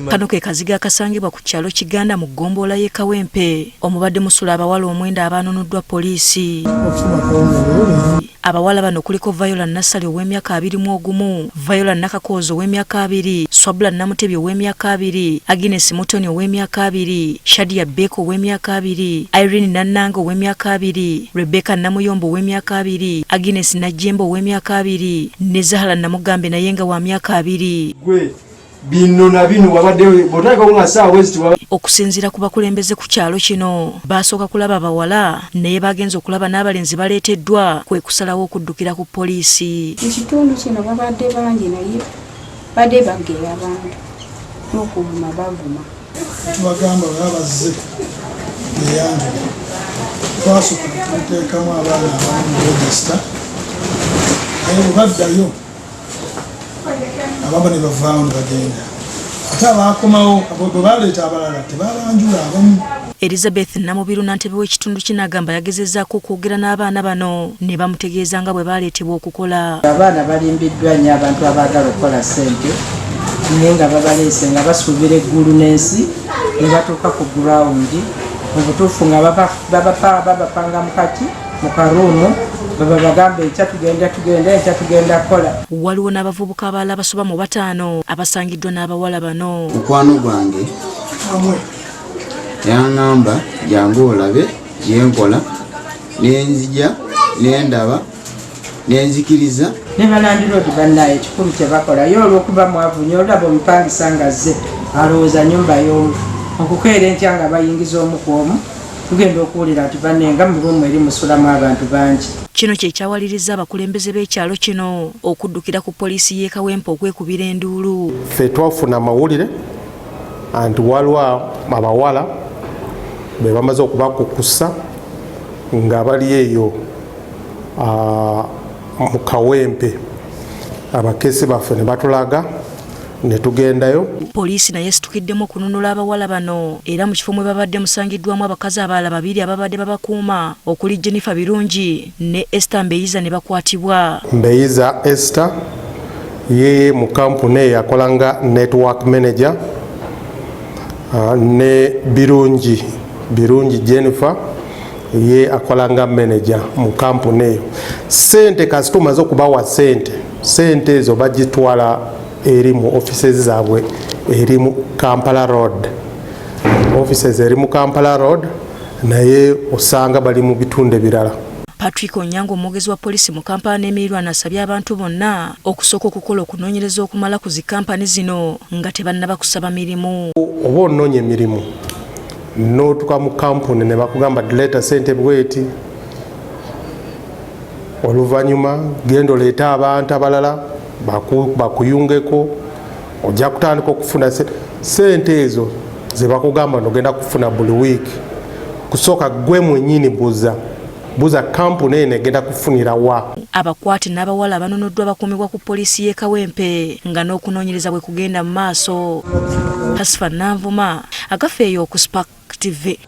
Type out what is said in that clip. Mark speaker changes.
Speaker 1: Kano ke kaziga akasangibwa ku kyalo Kiganda mu Ggombolola y'e Kawempe. Omubadde musula abawala omwenda abaanunuddwa poliisi. Abawala bano kuliko Viola Nassali ow'emyaka 21, Viola Nakakoozo ow'emyaka 2, Swabula Namutebi ow'emyaka 2, Agnes Mutoni ow'emyaka 2, Shadia Beko ow'emyaka 2, Irene Nannanga ow'emyaka 2, Rebecca Namuyombo ow'emyaka 2, Agnes Najjembo ow'emyaka 2, ne Zahara Namugambe naye nga wa myaka 2.
Speaker 2: Bino na bino wabadde botaka ungasaa west wa
Speaker 1: okusinzira ku bakulembeze ku kyalo kino basooka kulaba abawala naye bagenze okulaba n'abalenzi baleeteddwa kwe kusalawo okuddukira ku poliisi.
Speaker 3: Ekitundu kino babadde bangi naye badde bageya abantu n'okuvuma bavuma.
Speaker 4: Tubagamba babazze eyange twasooka tuteekamu abaana abamu mu regisita naye bwe baddayo abamu ne bavaawo ne bagenda ate abaakomawo bwe baleeta abalala tebabanjula abamu.
Speaker 1: Elizabeth Namubiru Nantebe w'ekitundu kino agamba yagezezzaako okwogera n'abaana bano ne bamutegeeza nga bwe baleetebwa okukola.
Speaker 5: Abaana balimbiddwa nnyo abantu abaagala okukola ssente naye nga babaleese nga basuubira eggulu n'ensi ne batuuka ku gurawundi mu butuufu nga babapanga mu kati mu karuumu baba bagambe ekyatugenda kukola.
Speaker 1: Waliwo n'abavubuka abalala abasoba mu 5 abasangiddwa n'abawala bano.
Speaker 6: Mukwano gwange yaŋŋamba jangu olabe yenkola nenzija nendaba nenzikiriza
Speaker 5: ne balandiroodi bannaye ekikulu kye bakola ye olw'okuba mwavunye olaba omupangisa nga zze alowooza nnyumba y'omu okukeera entya nga bayingiza omu ku omu tugenda okuwulira nti bannenga mu luumu eri musulamu abantu bangi.
Speaker 1: Kino kye kyawaliriza abakulembeze b'ekyalo kino okuddukira ku poliisi y'e Kawempe okwekubira enduulu.
Speaker 7: Ffe twafuna amawulire anti waliwo abawala be bamaze okubakukusa nga bali eyo mu Kawempe. Abakeesi baffe ne batulaga ne tugendayo.
Speaker 1: Poliisi naye situkiddemu okununula abawala bano era mu kifo mwe babadde musangiddwamu abakazi abalala 2 ababadde babakuuma okuli Jennifer Birungi ne Esther Mbeyiza ne bakwatibwa.
Speaker 7: Mbeyiza Esther ye mu kampuni eyakolanga network manager ne Birungi Jennifer ye akolanga manager mu kampuni eyo. Sente kasitumaze okubawa sente ezo bagitwala eri mu offices zaabwe eri mu Kampala Road. Offices eri mu Kampala Road naye osanga bali mu bitunde birala.
Speaker 1: Patrick Onyango omwogezi wa poliisi mu Kampala n'Emirwana asabye abantu bonna okusooka okukola okunoonyereza okumala ku zi kampani zino nga tebannaba kusaba mirimu.
Speaker 7: Oba onoonya emirimu n'otuka mu kampuni ne bakugamba direeta sente bweti oluvannyuma genda oleeta abantu abalala bakuyungeko ojja kutandika okufuna sente ezo ze bakugamba nogenda kufuna buli wiiki. Kusooka gwe mwennyini buza kampuni eno egenda kufunira wa.
Speaker 1: Abakwate n'abawala abanunuddwa bakuumibwa ku poliisi y'e Kawempe nga n'okunoonyereza bwe kugenda mu maaso. Pasifa Nanvuma, Agafeeyo ku Spark TV.